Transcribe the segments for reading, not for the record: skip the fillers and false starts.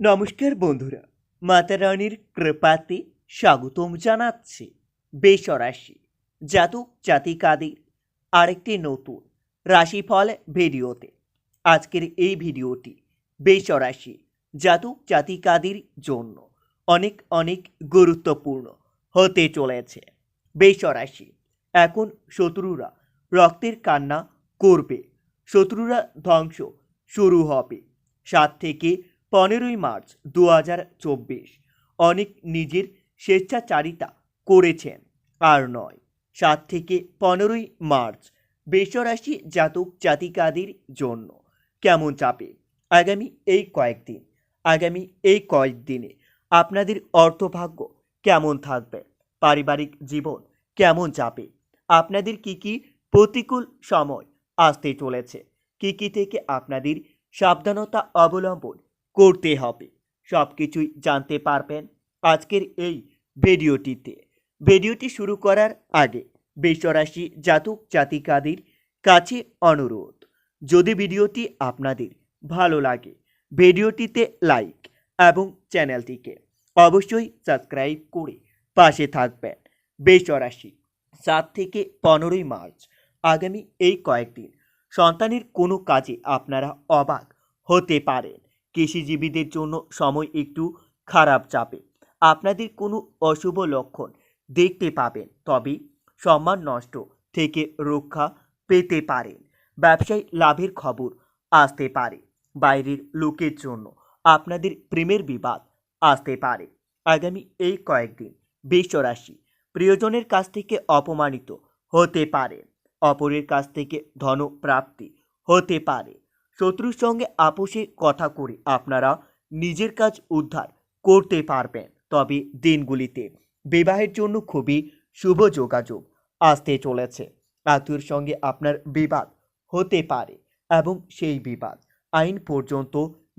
নমস্কার বন্ধুরা, মাতা রানীর কৃপাতে স্বাগতম জানাচ্ছি বেশরাশি জাতক জাতিকাদের আরেকটি নতুন রাশিফল ভিডিওতে। আজকের এই ভিডিওটি বেশরাশি জাতক জাতিকাদের জন্য অনেক অনেক গুরুত্বপূর্ণ হতে চলেছে। বেশরাশি, এখন শত্রুরা রক্তের কান্না করবে, শত্রুরা ধ্বংস শুরু হবে। 7 থেকে 15ই মার্চ 2024 অনেক নিজের স্বেচ্ছাচারিতা করেছেন আর নয়। 7 থেকে 15ই মার্চ বেশরাশি জাতক জাতিকাদের জন্য কেমন যাবে আগামী এই কয়েকদিনে আপনাদের অর্থভাগ্য কেমন থাকবে, পারিবারিক জীবন কেমন যাবে, আপনাদের কি প্রতিকূল সময় আসতে চলেছে, কি থেকে আপনাদের সাবধানতা অবলম্বন করতে হবে, সব কিছুই জানতে পারবেন আজকের এই ভিডিওটিতে। ভিডিওটি শুরু করার আগে বেশরাশি জাতক জাতিকাদের কাছে অনুরোধ, যদি ভিডিওটি আপনাদের ভালো লাগে ভিডিওটিতে লাইক এবং চ্যানেলটিকে অবশ্যই সাবস্ক্রাইব করে পাশে থাকবেন। বেশরাশি, 7 থেকে 15ই মার্চ আগামী এই কয়েকদিন সন্তানের কোনো কাজে আপনারা অবাক হতে পারেন। কৃষিজীবীদের জন্য সময় একটু খারাপ যাবে, আপনাদের কোনো অশুভ লক্ষণ দেখতে পাবেন, তবে সম্মান নষ্ট থেকে রক্ষা পেতে পারেন। ব্যবসায় লাভের খবর আসতে পারে, বাইরের লোকের জন্য আপনাদের প্রেমের বিবাদ আসতে পারে। আগামী এই কয়েকদিন বেশরাশি প্রিয়জনের কাছ থেকে অপমানিত হতে পারেন, অপরের কাছ থেকে ধন প্রাপ্তি হতে পারে। শত্রুর সঙ্গে আপোষে কথা করে আপনারা নিজের কাজ উদ্ধার করতে পারবেন, তবে দিনগুলিতে বিবাহের জন্য খুবই শুভ যোগাযোগ আসতে চলেছে। আত্মীয়র সঙ্গে আপনার বিবাদ হতে পারে এবং সেই বিবাদ আইন পর্যন্ত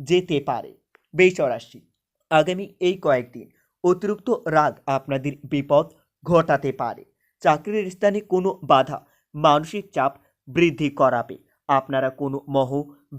যেতে পারে। বেশরাশি, আগামী এই কয়েকদিন অতিরিক্ত রাগ আপনাদের বিপদ ঘটাতে পারে। চাকরির স্থানে কোনো বাধা মানসিক চাপ বৃদ্ধি করাবে, আপনারা কোনো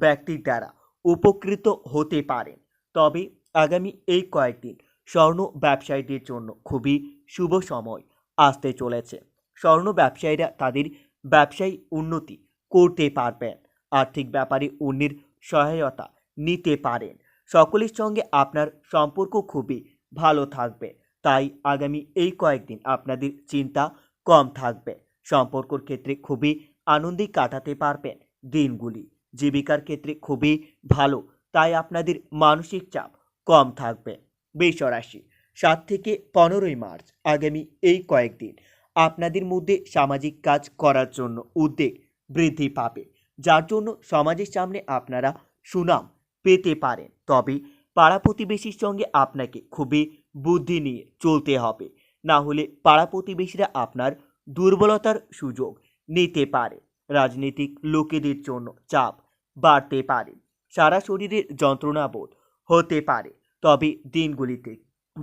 ব্যক্তির দ্বারা উপকৃত হতে পারেন। তবে আগামী এই কয়েকদিন স্বর্ণ ব্যবসায়ীদের জন্য খুবই শুভ সময় আসতে চলেছে। স্বর্ণ ব্যবসায়ীরা তাদের ব্যবসায়ী উন্নতি করতে পারবেন, আর্থিক ব্যাপারে অন্যের সহায়তা নিতে পারেন। সকলের সঙ্গে আপনার সম্পর্ক খুবই ভালো থাকবে, তাই আগামী এই কয়েকদিন আপনাদের চিন্তা কম থাকবে। সম্পর্কর ক্ষেত্রে খুবই আনন্দে কাটাতে পারবেন দিনগুলি। জীবিকার ক্ষেত্রে খুবই ভালো, তাই আপনাদের মানসিক চাপ কম থাকবে। বেশরাশি, 7 থেকে 15ই মার্চ আগামী এই কয়েকদিন আপনাদের মধ্যে সামাজিক কাজ করার জন্য উদ্বেগ বৃদ্ধি পাবে, যার জন্য সমাজের সামনে আপনারা সুনাম পেতে পারেন। তবে পাড়া প্রতিবেশীর সঙ্গে আপনাকে খুবই বুদ্ধি নিয়ে চলতে হবে, না হলে পাড়া প্রতিবেশীরা আপনার দুর্বলতার সুযোগ নিতে পারে। রাজনৈতিক লোকেদের জন্য চাপ বাড়তে পারে, সারা শরীরের যন্ত্রণা বোধ হতে পারে। তবে দিনগুলিতে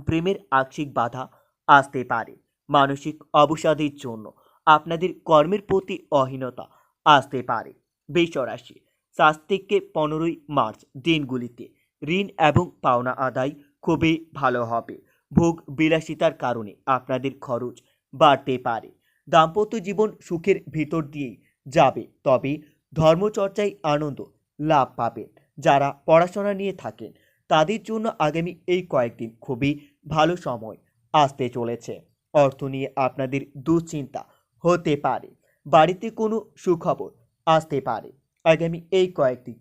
প্রেমের আংশিক বাধা আসতে পারে। মানসিক অবসাদের জন্য আপনাদের কর্মের প্রতি অহীনতা আসতে পারে। বেশরাশি, 7 থেকে 15ই মার্চ দিনগুলিতে ঋণ এবং পাওনা আদায় খুবই ভালো হবে। ভোগ বিলাসিতার কারণে আপনাদের খরচ বাড়তে পারে। দাম্পত্য জীবন সুখের ভিতর দিয়েই যাবে, তবে ধর্মচর্চায় আনন্দ লাভ পাবেন। যারা পড়াশোনা নিয়ে থাকেন তাদের জন্য আগামী এই কয়েকদিন খুবই ভালো সময় আসতে চলেছে। অর্থ নিয়ে আপনাদের দুশ্চিন্তা হতে পারে, বাড়িতে কোনো সুখবর আসতে পারে। আগামী এই কয়েকদিন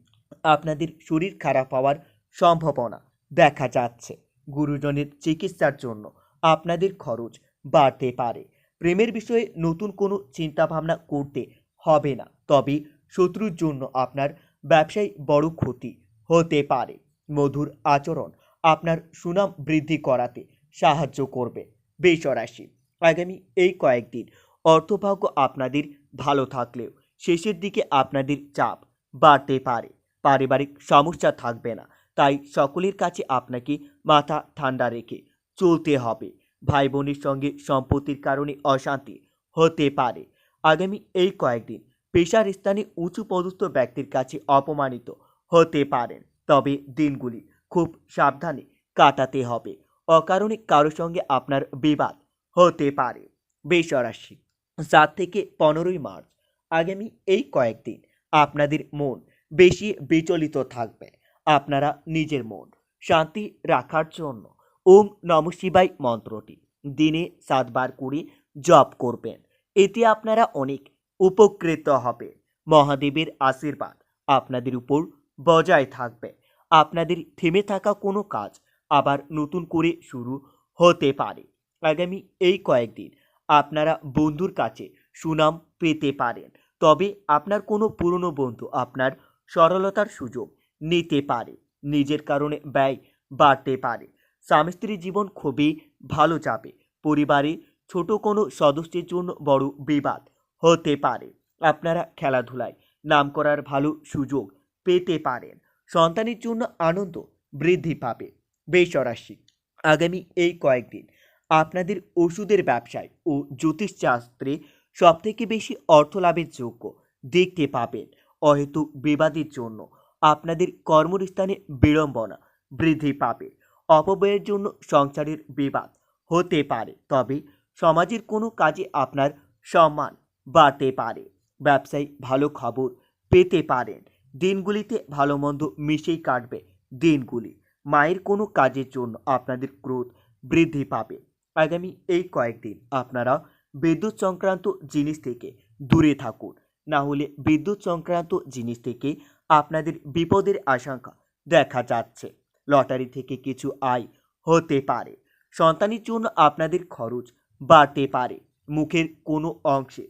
আপনাদের শরীর খারাপ হওয়ার সম্ভাবনা দেখা যাচ্ছে। গুরুজনের চিকিৎসার জন্য আপনাদের খরচ বাড়তে পারে। প্রেমের বিষয়ে নতুন কোনো চিন্তাভাবনা করতে হবে না, তবে শত্রুর জন্য আপনার ব্যবসায় বড় ক্ষতি হতে পারে। মধুর আচরণ আপনার সুনাম বৃদ্ধি করাতে সাহায্য করবে। বেশরাশি, আগামী এই কয়েকদিন অর্থভাগ্য আপনাদের ভালো থাকলেও শেষের দিকে আপনাদের চাপ বাড়তে পারে। পারিবারিক সমস্যা থাকবে না, তাই সকলের কাছে আপনাকে মাথা ঠান্ডা রেখে চলতে হবে। ভাই বোনের সঙ্গে সম্পত্তির কারণে অশান্তি হতে পারে। আগামী এই কয়েকদিন পেশার স্থানে উঁচু পদস্থ ব্যক্তির কাছে অপমানিত হতে পারেন, তবে দিনগুলি খুব সাবধানে কাটাতে হবে। অকারণে কারোর সঙ্গে আপনার বিবাদ হতে পারে। বৃষরাশি, 7 থেকে 15 মার্চ আগামী এই কয়েকদিন আপনাদের মন বেশি বিচলিত থাকবে। আপনারা নিজের মন শান্তি রাখার জন্য ওম নমঃ শিবায় মন্ত্রটি দিনে 7 বার করে জপ করবেন। এতে আপনারা অনেক উপকৃত হবে। মহাদেবের আশীর্বাদ আপনাদের উপর বজায় থাকবে। আপনাদের থেমে থাকা কোনো কাজ আবার নতুন করে শুরু হতে পারে। আগামী এই কয়েকদিন আপনারা বন্ধুর কাছে সুনাম পেতে পারেন। তবে আপনার কোনো পুরনো বন্ধু আপনার সরলতার সুযোগ নিতে পারে। নিজের কারণে ব্যয় বাড়তে পারে। স্বামী স্ত্রী জীবন খুবই ভালো যাবে। পরিবারে ছোট কোনো সদস্যের জন্য বড় বিবাদ হতে পারে। আপনারা খেলাধুলায় নাম করার ভালো সুযোগ পেতে পারেন। সন্তানের জন্য আনন্দ বৃদ্ধি পাবে। বৃষরাশি, আগামী এই কয়েকদিন আপনাদের ওষুধের ব্যবসায় ও জ্যোতিষশাস্ত্রে সবথেকে বেশি অর্থ লাভের যোগ্য দেখতে পাবেন। অহেতুক বিবাদের জন্য আপনাদের কর্মস্থানে বিড়ম্বনা বৃদ্ধি পাবে। অপব্যয়ের জন্য সংসারের বিবাদ হতে পারে। তবে সমাজের কোনো কাজে আপনার সম্মান বাড়তে পারে। ব্যবসায় ভালো খবর পেতে পারেন। দিনগুলিতে ভালো মন্দ মিশেই কাটবে দিনগুলি। মায়ের কোনো কাজের জন্য আপনাদের ক্রোধ বৃদ্ধি পাবে। আগামী এই কয়েকদিন আপনারা বিদ্যুৎ সংক্রান্ত জিনিস থেকে দূরে থাকুন। না হলে বিদ্যুৎ সংক্রান্ত জিনিস থেকে আপনাদের বিপদের আশঙ্কা দেখা যাচ্ছে। লটারি থেকে কিছু আয় হতে পারে। সন্তানের জন্য আপনাদের খরচ বাড়তে পারে। মুখের কোনো অংশে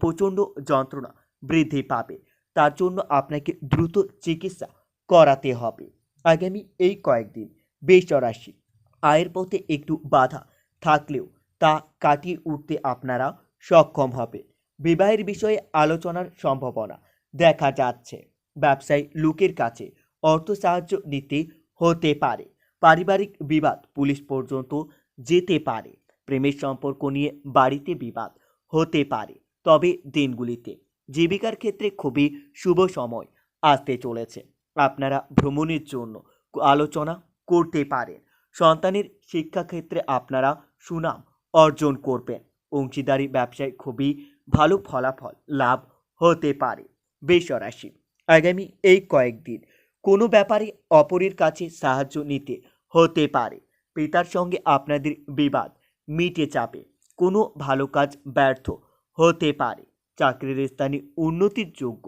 প্রচণ্ড যন্ত্রণা বৃদ্ধি পাবে। তার জন্য আপনাকে দ্রুত চিকিৎসা করাতে হবে। আগামী এই কয়েকদিন বৃষরাশি, আয়ের পথে একটু বাধা থাকলেও তা কাটিয়ে উঠতে আপনারা সক্ষম হবে। বিবাহের বিষয়ে আলোচনার সম্ভাবনা দেখা যাচ্ছে। ব্যবসায়ী লোকের কাছে অর্থ সাহায্য নিতে হতে পারে। পারিবারিক বিবাদ পুলিশ পর্যন্ত যেতে পারে। প্রেমের সম্পর্ক নিয়ে বাড়িতে বিবাদ হতে পারে। তবে দিনগুলিতে জীবিকার ক্ষেত্রে খুবই শুভ সময় আসতে চলেছে। আপনারা ভ্রমণের জন্য আলোচনা করতে পারেন। সন্তানের শিক্ষাক্ষেত্রে আপনারা সুনাম অর্জন করবেন। অংশীদারি ব্যবসায় খুবই ভালো ফলাফল লাভ হতে পারে। বৃষরাশি, আগামী এই কয়েকদিন কোনো ব্যাপারে অপরের কাছে সাহায্য নিতে হতে পারে। পিতার সঙ্গে আপনাদের বিবাদ মিটে যাবে। কোনো ভালো কাজ ব্যর্থ হতে পারে। চাকরির স্থানে উন্নতির যোগ্য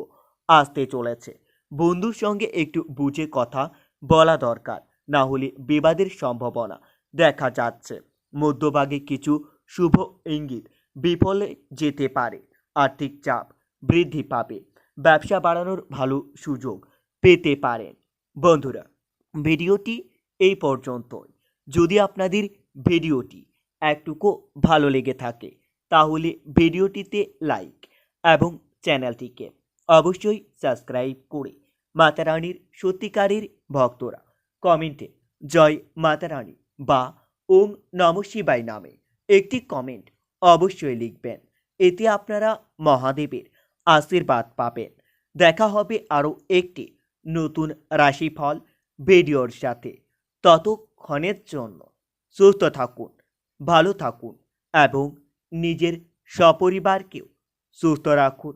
আসতে চলেছে। বন্ধুর সঙ্গে একটু বুঝে কথা বলা দরকার, না হলে বিবাদের সম্ভাবনা দেখা যাচ্ছে। মধ্যভাগে কিছু শুভ ইঙ্গিত বিফলে যেতে পারে। আর্থিক চাপ বৃদ্ধি পাবে। ব্যবসা বাড়ানোর ভালো সুযোগ পেতে পারেন। বন্ধুরা, ভিডিওটি এই পর্যন্তই। যদি আপনাদের ভিডিওটি একটুকু ভালো লেগে থাকে তাহলে ভিডিওটিতে লাইক এবং চ্যানেলটিকে অবশ্যই সাবস্ক্রাইব করে মাতা রানীর সত্যিকারের ভক্তরা কমেন্টে জয় মাতা রানী বা ওম নমঃ শিবায় নামে একটি কমেন্ট অবশ্যই লিখবেন। এতে আপনারা মহাদেবের আশীর্বাদ পাবেন। দেখা হবে আরও একটি নতুন রাশিফল ভিডিওর সাথে। ততক্ষণের জন্য সুস্থ থাকুন, ভালো থাকুন এবং নিজের সপরিবারকেও সুস্থ রাখুন।